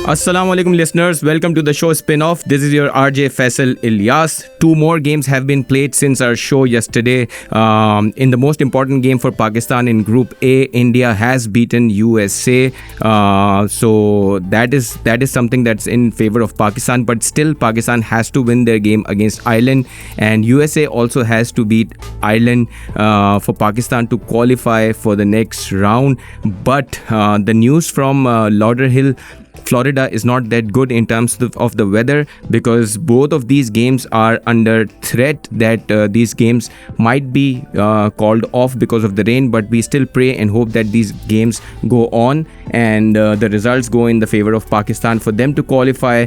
Assalamu alaikum listeners, welcome to the show Spin-Off. This is your RJ Faisal Ilyas. Two more games have been played since our show yesterday. In the most important game for Pakistan in Group A, India has beaten USA. So that is something that's in favor of Pakistan, but still Pakistan has to win their game against Ireland, and USA also has to beat Ireland for Pakistan to qualify for the next round. But the news from Lauderhill, Florida is not that good in terms of the weather, because both of these games are under threat that these games might be called off because of the rain. But we still pray and hope that these games go on and the results go in the favor of Pakistan for them to qualify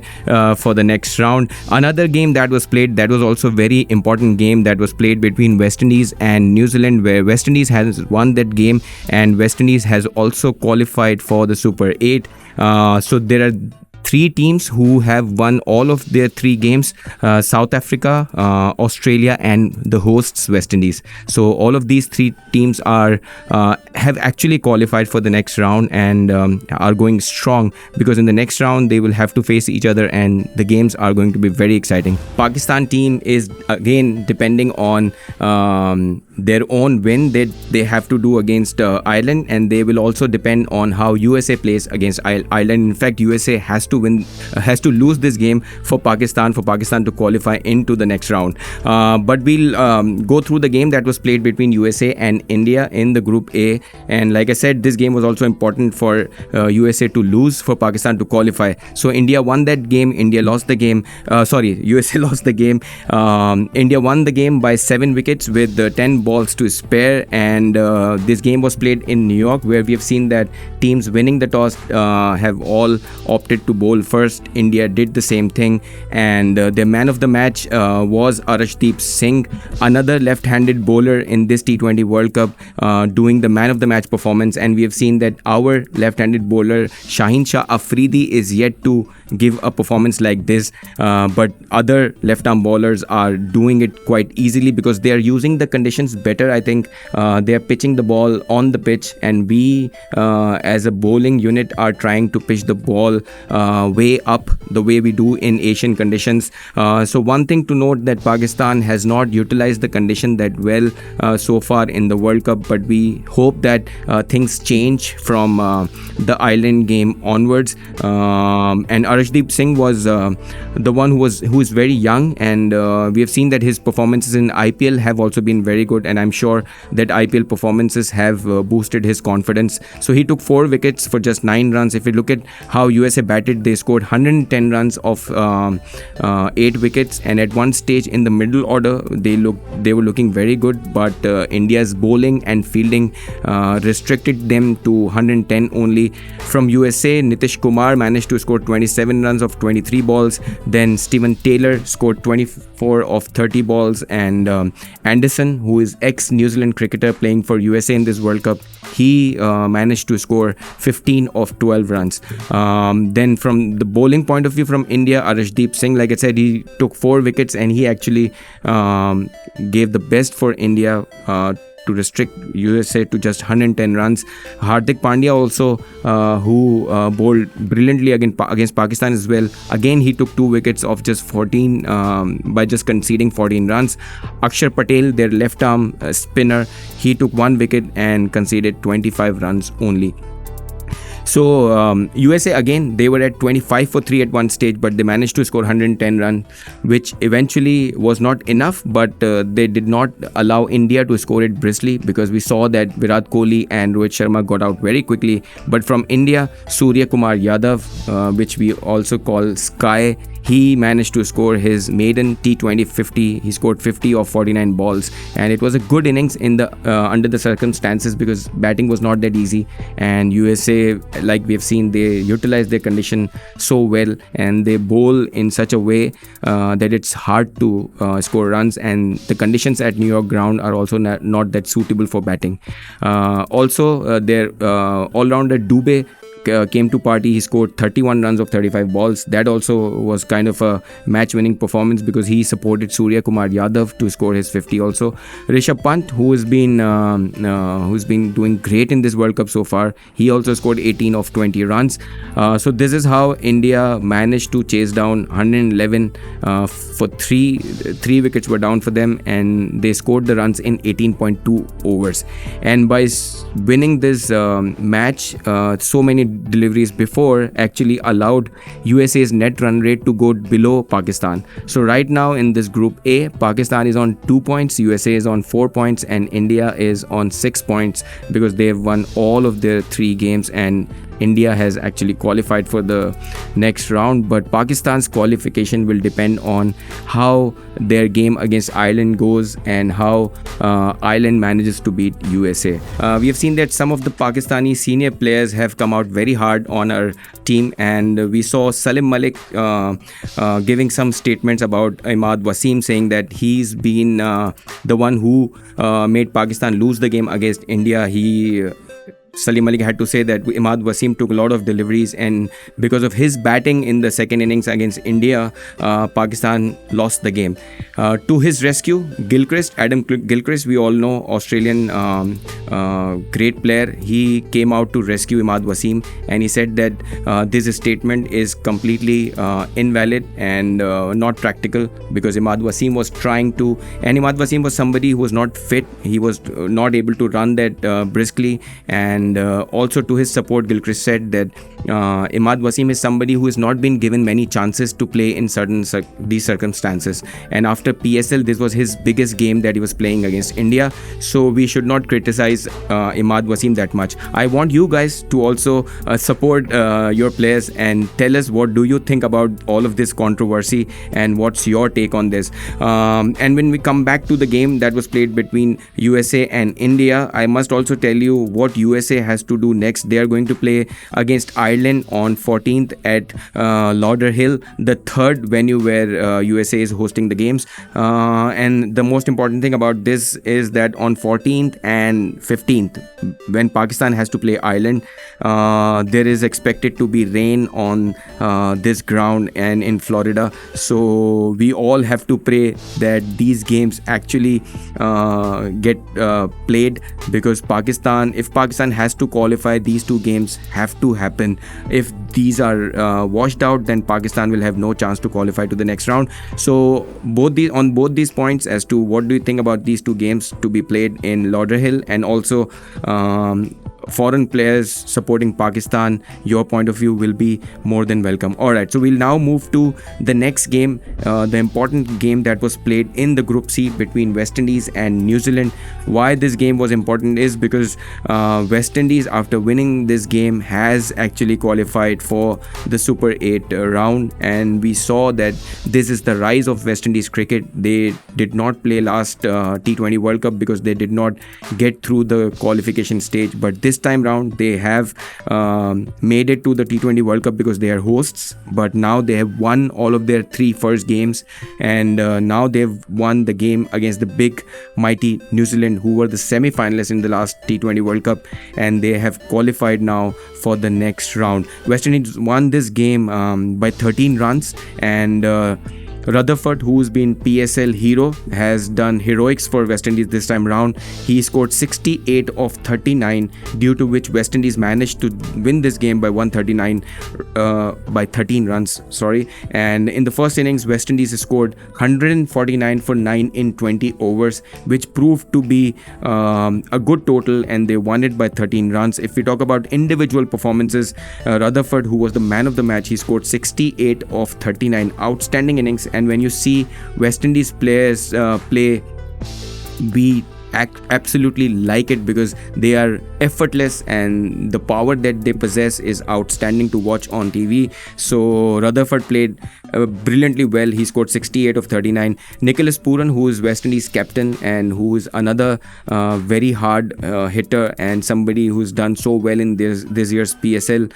for the next round. Another game that was played, that was also a very important game, that was played between West Indies and New Zealand, where West Indies has won that game and West Indies has also qualified for the Super 8. So there are three teams who have won all of their three games: South Africa, Australia, and the hosts West Indies. So all of these three teams have actually qualified for the next round and are going strong, because in the next round they will have to face each other and the games are going to be very exciting. Pakistan team is again depending on their own win they have to do against Ireland, and they will also depend on how USA plays against Ireland. In fact, USA has to lose this game for Pakistan to qualify into the next round. But we'll go through the game that was played between USA and India in the Group A, and like I said, this game was also important for USA to lose for Pakistan to qualify. So India won that game, USA lost the game. India won the game by 7 wickets with 10 balls to spare, and this game was played in New York, where we have seen that teams winning the toss have all opted to bowl first. India did the same thing, and the man of the match was Arshdeep Singh, another left-handed bowler in this T20 World Cup, doing the man of the match performance. And we have seen that our left-handed bowler Shaheen Shah Afridi is yet to give a performance like this, but other left-arm bowlers are doing it quite easily because they are using the conditions better. I think they are pitching the ball on the pitch, and we as a bowling unit are trying to pitch the ball way up the way we do in Asian conditions. So one thing to note, that Pakistan has not utilized the condition that well so far in the World Cup, but we hope that things change from the Ireland game onwards. And Arshdeep Singh was the one who is very young, and we have seen that his performances in IPL have also been very good, and I'm sure that IPL performances have boosted his confidence. So he took 4 wickets for just 9 runs. If you look at how USA batted, they scored 110 runs off 8 wickets, and at one stage in the middle order they were looking very good, but India's bowling and fielding restricted them to 110 only. From USA, Nitish Kumar managed to score 27 runs of 23 balls. Then Stephen Taylor scored 24 of 30 balls, and Anderson, who is ex-New Zealand cricketer playing for USA in this World Cup, he managed to score 15 of 12 runs. Then from the bowling point of view, from India, Arshdeep Singh, like I said, he took 4 wickets, and he actually gave the best for India to restrict USA to just 110 runs. Hardik Pandya also, who bowled brilliantly against Pakistan as well. Again, he took 2 wickets of just 14 by just conceding 14 runs. Akshar Patel, their left arm spinner, he took 1 wicket and conceded 25 runs only. So USA, again, they were at 25 for 3 at one stage, but they managed to score 110 runs, which eventually was not enough, but they did not allow India to score it briskly, because we saw that Virat Kohli and Rohit Sharma got out very quickly. But from India, Surya Kumar Yadav, which we also call Sky, he managed to score his maiden T20 50. He scored 50 of 49 balls, and it was a good innings in the under the circumstances, because batting was not that easy, and USA, like we have seen, they utilize their condition so well, and they bowl in such a way that it's hard to score runs, and the conditions at New York ground are also not that suitable for batting. Also, their all-rounder Dubey came to party. He scored 31 runs of 35 balls. That also was kind of a match-winning performance because he supported Surya Kumar Yadav to score his 50 also. Rishabh Pant, who's been doing great in this World Cup so far, he also scored 18 of 20 runs. So this is how India managed to chase down 111 for three wickets were down for them, and they scored the runs in 18.2 overs. And by winning this match, so many deliveries before actually allowed USA's net run rate to go below Pakistan. So right now in this Group A, Pakistan is on 2 points, USA is on 4 points, and India is on 6 points because they have won all of their 3 games, and India has actually qualified for the next round. But Pakistan's qualification will depend on how their game against Ireland goes and how Ireland manages to beat USA. We have seen that some of the Pakistani senior players have come out very hard on our team, and we saw Salim Malik giving some statements about Ahmed Wasim, saying that he's been the one who made Pakistan lose the game against India. Salim Malik had to say that Ahmed Wasim took a lot of deliveries, and because of his batting in the second innings against India, Pakistan lost the game. To his rescue, Adam Gilchrist, we all know, Australian great player. He came out to rescue Ahmed Wasim, and he said that this statement is completely invalid and not practical because Ahmed Wasim was trying to, and Ahmed Wasim was somebody who was not fit. He was not able to run that briskly, and also to his support, Gilchrist said that Ahmed Wasim is somebody who has not been given many chances to play in these circumstances, and after PSL this was his biggest game that he was playing against India, so we should not criticize Ahmed Wasim that much. I want you guys to also support your players and tell us what do you think about all of this controversy and what's your take on this. And when we come back to the game that was played between USA and India, I must also tell you what USA has to do next. They are going to play against Ireland on 14th at Lauderhill, the third venue where USA is hosting the games. And the most important thing about this is that on 14th and 15th, when Pakistan has to play Ireland, there is expected to be rain on this ground and in Florida. So we all have to pray that these games actually get played, because if Pakistan has to qualify, these 2 games have to happen. If these are washed out, then Pakistan will have no chance to qualify to the next round. So on both these points, as to what do you think about these 2 games to be played in Lauderhill, and also foreign players supporting Pakistan, your point of view will be more than welcome. Alright, so we'll now move to the next game, the important game that was played in the Group C between West Indies and New Zealand. Why this game was important is because West Indies, after winning this game, has actually qualified for the Super 8 round, and we saw that this is the rise of West Indies cricket. They did not play last T20 World Cup because they did not get through the qualification stage, but this time round they have made it to the T20 World Cup because they are hosts. But now they have won all of their 3 first games, and now they've won the game against the big mighty New Zealand, who were the semi-finalists in the last T20 World Cup, and they have qualified now for the next round. West Indies won this game by 13 runs, and Rutherford, who's been PSL hero, has done heroics for West Indies this time round. He scored 68 of 39, due to which West Indies managed to win this game by 13 runs. And in the first innings, West Indies scored 149 for 9 in 20 overs, which proved to be a good total, and they won it by 13 runs. If we talk about individual performances, Rutherford, who was the man of the match, he scored 68 of 39. Outstanding innings. And when you see West Indies players play, we absolutely like it because they are effortless, and the power that they possess is outstanding to watch on TV. So Rutherford played brilliantly well. He scored 68 of 39. Nicholas Pooran, who is West Indies captain and who is another very hard hitter and somebody who's done so well in this year's PSL,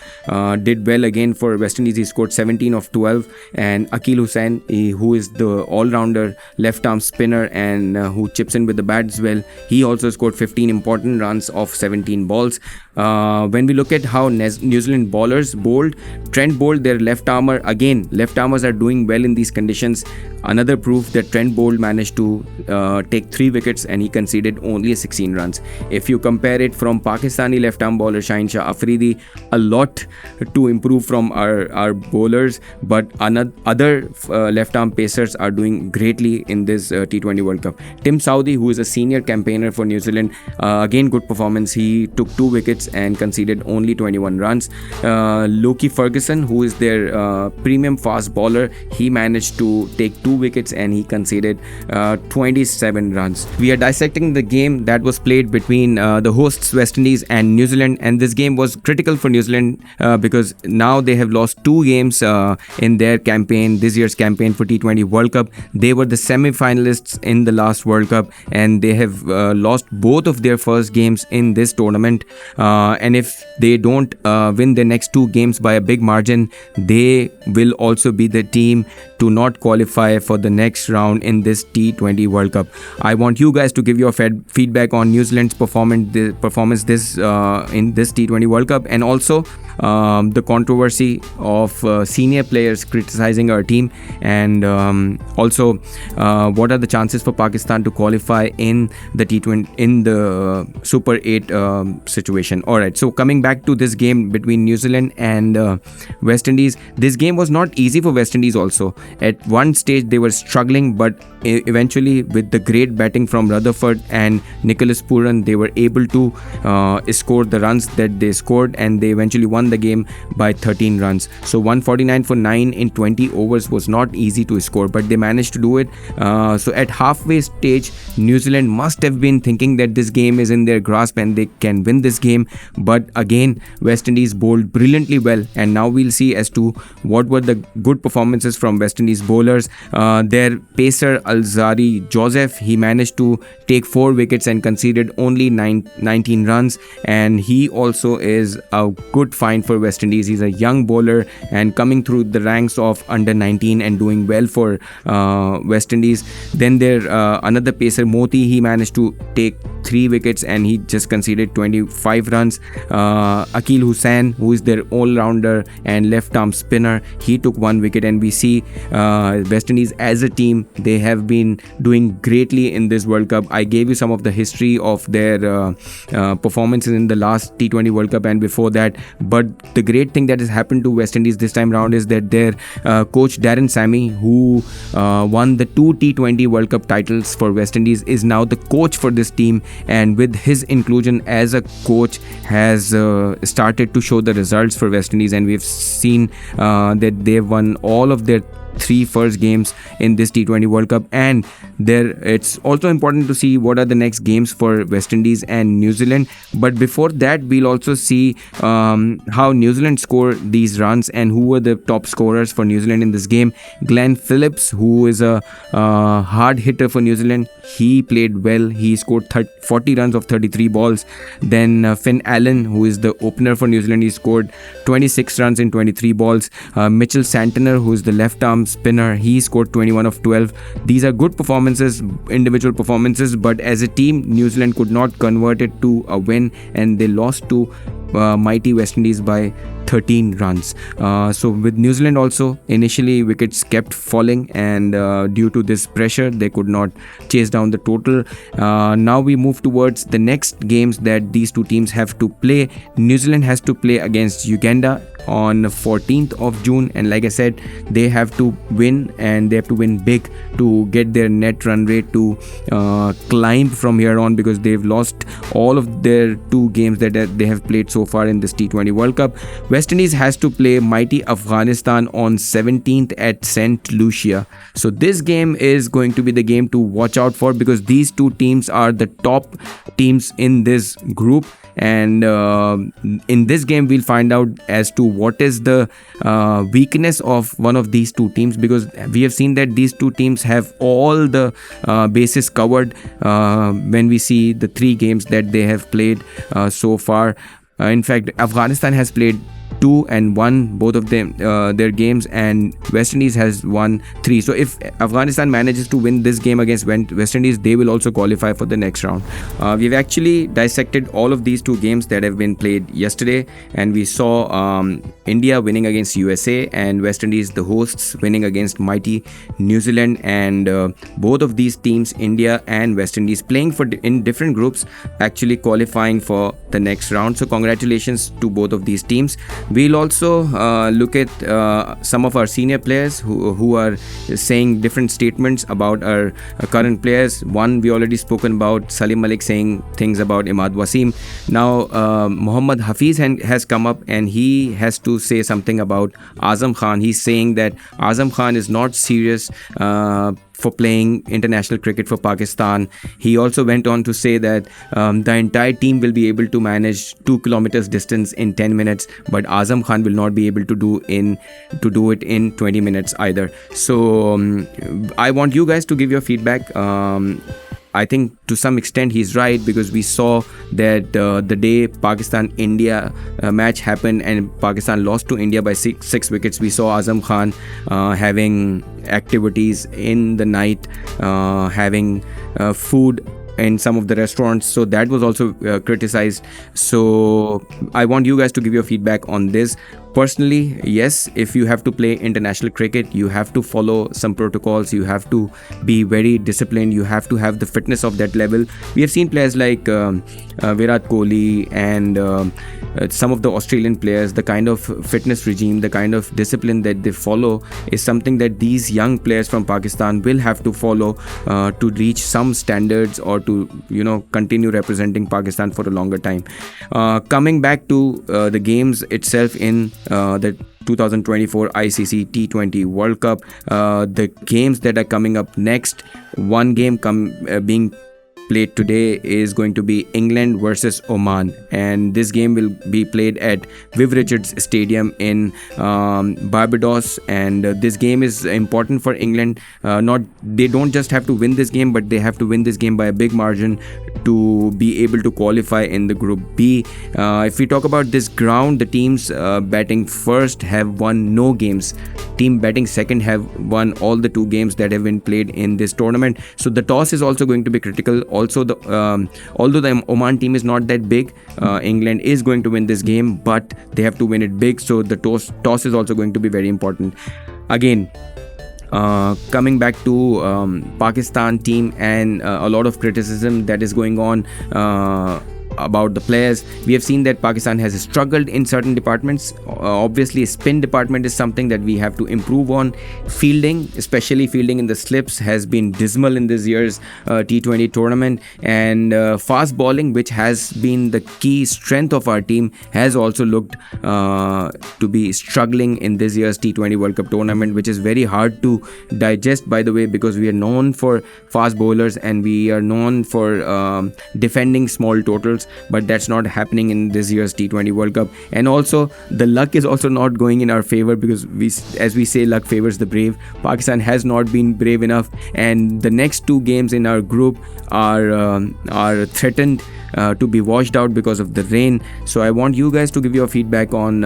did well again for West Indies. He scored 17 of 12. And Akil Hussain, who is the all-rounder left arm spinner and who chips in with the bat as well, he also scored 15 important runs off 17 balls. When we look at how New Zealand bowlers bowled, Trent bowled their left armour. Again, left armers are doing well in these conditions. Another proof that Trent Bolt managed to take 3 wickets and he conceded only 16 runs. If you compare it from Pakistani left-arm bowler Shaheen Shah Afridi, a lot to improve from our bowlers, but other left-arm pacers are doing greatly in this T20 World Cup. Tim Southee, who is a senior campaigner for New Zealand, again good performance. He took 2 wickets and conceded only 21 runs. Loki Ferguson, who is their premium fast bowler, he managed to take 2 wickets and he conceded 27 runs. We are dissecting the game that was played between the hosts West Indies and New Zealand, and this game was critical for New Zealand because now they have lost 2 games in their campaign, this year's campaign for T20 World Cup. They were the semi-finalists in the last World Cup and they have lost both of their first games in this tournament, and if they don't win their next 2 games by a big margin, they will also be the team to not qualify for the next round in this T20 World Cup. I want you guys to give your feedback on New Zealand's performance this in this T20 World Cup, and also the controversy of senior players criticizing our team, and also what are the chances for Pakistan to qualify in the T20 in the Super 8 situation. Alright, so coming back to this game between New Zealand and West Indies, this game was not easy for West Indies also. At one stage they were struggling, but eventually with the great batting from Rutherford and Nicholas Pooran, they were able to score the runs that they scored, and they eventually won the game by 13 runs. So 149 for 9 in 20 overs was not easy to score, but they managed to do it. So at halfway stage, New Zealand must have been thinking that this game is in their grasp and they can win this game, but again West Indies bowled brilliantly well, and now we'll see as to what were the good performances from West Indies bowlers. Their pacer Alzari Joseph, he managed to take 4 wickets and conceded only 19 runs, and he also is a good find for West Indies. He's a young bowler and coming through the ranks of under 19 and doing well for West Indies. Then there another pacer Moti, he managed to take 3 wickets and he just conceded 25 runs. Akil Hussain, who is their all-rounder and left-arm spinner, he took 1 wicket, and we see West Indies as a team, they have been doing greatly in this World Cup. I gave you some of the history of their performances in the last T20 World Cup and before that, but the great thing that has happened to West Indies this time around is that their coach Darren Sammy, who won the 2 T20 World Cup titles for West Indies, is now the coach for this team, and with his inclusion as a coach has started to show the results for West Indies, and we've seen that they've won all of their 3 first games in this T20 World Cup, and it's also important to see what are the next games for West Indies and New Zealand. But before that, we'll also see how New Zealand scored these runs and who were the top scorers for New Zealand in this game. Glenn Phillips, who is a hard hitter for New Zealand, he played well. He scored 40 runs of 33 balls. Then Finn Allen, who is the opener for New Zealand, he scored 26 runs in 23 balls. Mitchell Santner, who is the left-arm spinner, he scored 21 of 12. These are good performances, individual performances, but as a team, New Zealand could not convert it to a win, and they lost to mighty West Indies by 13 runs. So with New Zealand also, initially wickets kept falling, and due to this pressure they could not chase down the total. Now we move towards the next games that these two teams have to play. New Zealand has to play against Uganda on 14th of June, and like I said, they have to win, and they have to win big to get their net run rate to climb from here on, because they've lost all of their 2 games that they have played so far in this T20 World Cup. West Indies has to play mighty Afghanistan on 17th at St. Lucia. So this game is going to be the game to watch out for, because these 2 teams are the top teams in this group, and in this game we'll find out as to what is the weakness of one of these 2 teams, because we have seen that these 2 teams have all the bases covered when we see the 3 games that they have played so far. In fact, Afghanistan has played 2 and 1 both of them their games, and West Indies has won 3. So if Afghanistan manages to win this game against West Indies, they will also qualify for the next round. We've actually dissected all of these 2 games that have been played yesterday, and we saw India winning against USA and West Indies, the hosts, winning against mighty New Zealand. And both of these teams, India and West Indies, playing in different groups, actually qualifying for the next round. So congratulations to both of these teams. We'll also look at some of our senior players who are saying different statements about our current players. One we already spoken about, Salim Malik saying things about Imad Wasim. Now Mohammad Hafiz has come up and he has to say something about Azam Khan. He's saying that Azam Khan is not serious for playing international cricket for Pakistan. He also went on to say that the entire team will be able to manage 2 kilometers distance in 10 minutes, but Azam Khan will not be able to do it in 20 minutes either. So I want you guys to give your feedback. I think to some extent he's right, because we saw that the day Pakistan-India match happened and Pakistan lost to India by 6 wickets, we saw Azam Khan having activities in the night, having food in some of the restaurants. So that was also criticized. So I want you guys to give your feedback on this. Personally, yes, if you have to play international cricket, you have to follow some protocols. You have to be very disciplined. You have to have the fitness of that level. We have seen players like Virat Kohli and some of the Australian players. The kind of fitness regime, the kind of discipline that they follow is something that these young players from Pakistan will have to follow to reach some standards, or to continue representing Pakistan for a longer time. Coming back to the games itself in the 2024 ICC T20 World Cup, the games that are coming up next, one game being played today is going to be England versus Oman, and this game will be played at Viv Richards Stadium in Barbados. And this game is important for England. They don't just have to win this game, but they have to win this game by a big margin to be able to qualify in the Group B. If we talk about this ground, the teams batting first have won no games. Team batting second have won all the 2 games that have been played in this tournament. So the toss is also going to be critical. Also, although the Oman team is not that big, England is going to win this game, but they have to win it big. So the toss is also going to be very important. Again, coming back to Pakistan team and a lot of criticism that is going on about the players. We have seen that Pakistan has struggled in certain departments. Obviously, spin department is something that we have to improve on. Fielding, especially fielding in the slips, has been dismal in this year's T20 tournament. And fast bowling, which has been the key strength of our team, has also looked to be struggling in this year's T20 World Cup tournament, which is very hard to digest, by the way, because we are known for fast bowlers and we are known for defending small totals. But that's not happening in this year's T20 World Cup. And also the luck is also not going in our favor, because as we say, luck favors the brave. Pakistan has not been brave enough, and the next 2 games in our group are threatened to be washed out because of the rain. So I want you guys to give your feedback on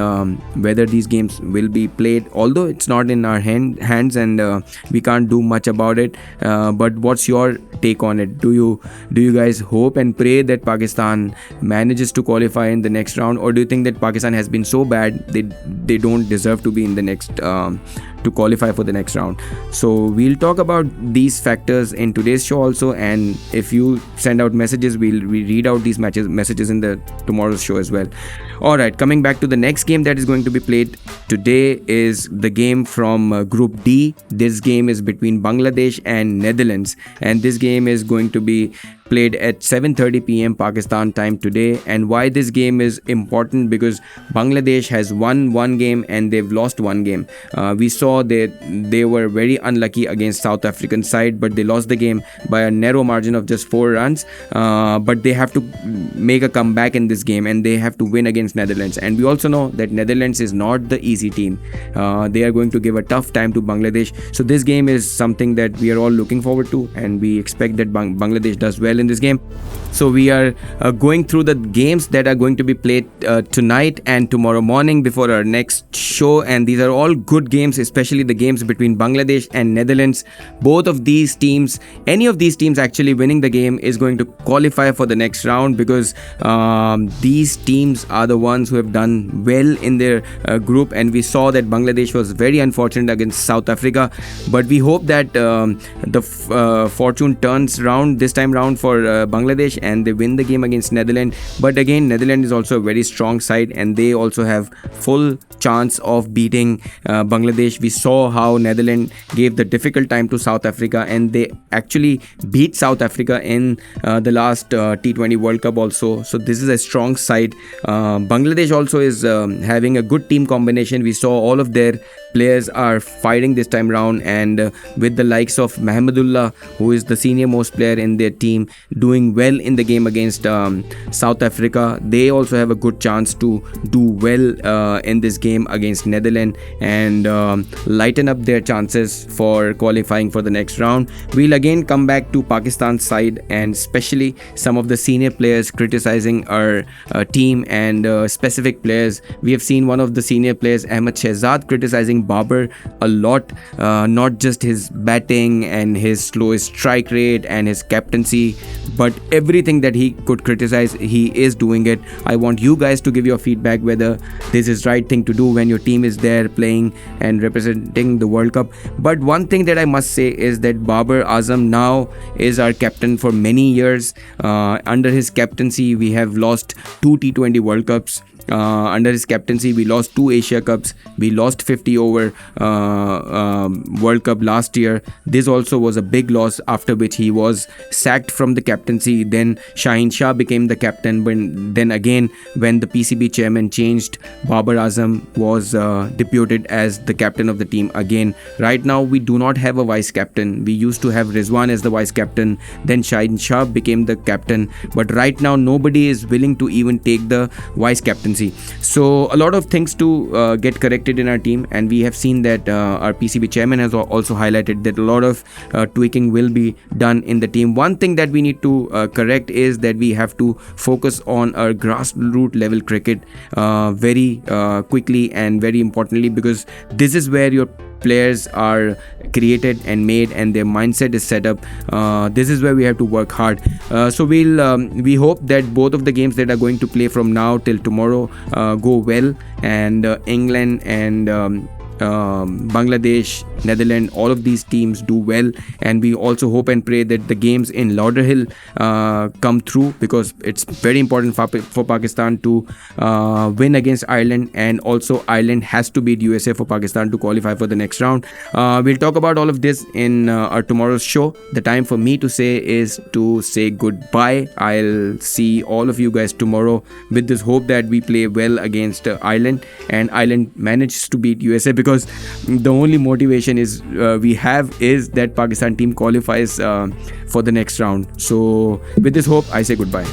whether these games will be played, although it's not in our hands and we can't do much about it. But what's your take on it? Do you guys hope and pray that Pakistan manages to qualify in the next round, or do you think that Pakistan has been so bad they don't deserve to be in the next to qualify for the next round? So we'll talk about these factors in today's show also, and if you send out messages, we read out these messages in the tomorrow's show as well. Alright, coming back to the next game that is going to be played today is the game from Group D. This game is between Bangladesh and Netherlands, and this game is going to be played at 7:30 p.m. Pakistan time today. And why this game is important? Because Bangladesh has won 1 game and they've lost 1 game. We saw saw they were very unlucky against South African side, but they lost the game by a narrow margin of just 4 runs. But they have to make a comeback in this game, and they have to win against Netherlands. And we also know that Netherlands is not the easy team. They are going to give a tough time to Bangladesh. So this game is something that we are all looking forward to, and we expect that Bangladesh does well in this game. So we are going through the games that are going to be played tonight and tomorrow morning before our next show, and these are all good games, especially the games between Bangladesh and Netherlands. Both of these teams, any of these teams actually winning the game is going to qualify for the next round, because these teams are the ones who have done well in their group. And we saw that Bangladesh was very unfortunate against South Africa, but we hope that the fortune turns round this time round for Bangladesh and they win the game against Netherlands. But again, Netherlands is also a very strong side, and they also have full chance of beating Bangladesh. We saw how Netherlands gave the difficult time to South Africa, and they actually beat South Africa in the last T20 World Cup also. So this is a strong side. Bangladesh also is having a good team combination. We saw all of their players are fighting this time round, and with the likes of Mahmudullah, who is the senior most player in their team, doing well in the game against South Africa, they also have a good chance to do well in this game against Netherlands and lighten up their chances for qualifying for the next round. We'll again come back to Pakistan's side, and especially some of the senior players criticizing our team and specific players. We have seen one of the senior players, Ahmed Shehzad, criticizing Babar a lot, not just his batting and his slow strike rate and his captaincy, but everything that he could criticize, he is doing it. I want you guys to give your feedback whether this is right thing to do when your team is there playing and representing the World Cup. But one thing that I must say is that Babar Azam now is our captain for many years. Under his captaincy, we have lost 2 T20 World Cups. Under his captaincy, we lost 2 Asia Cups. We lost 50 over World Cup last year. This also was a big loss, after which he was sacked from the captaincy. Then Shaheen Shah became the captain. But then again, when the PCB chairman changed, Babar Azam was deputed as the captain of the team again. Right now, we do not have a vice captain. We used to have Rizwan as the vice captain. Then Shaheen Shah became the captain. But right now, nobody is willing to even take the vice captain. So a lot of things to get corrected in our team, and we have seen that our PCB chairman has also highlighted that a lot of tweaking will be done in the team. One thing that we need to correct is that we have to focus on our grassroots level cricket very quickly and very importantly, because this is where your players are created and made and their mindset is set up. This is where we have to work hard. So we hope that both of the games that are going to play from now till tomorrow go well, and England and Bangladesh, Netherlands, all of these teams do well. And we also hope and pray that the games in Lauderhill come through, because it's very important for Pakistan to win against Ireland, and also Ireland has to beat USA for Pakistan to qualify for the next round. We'll talk about all of this in our tomorrow's show. The time for me to say is to say goodbye. I'll see all of you guys tomorrow with this hope that we play well against Ireland and Ireland manages to beat USA, because the only motivation is we have is that Pakistan team qualifies for the next round. So with this hope, I say goodbye.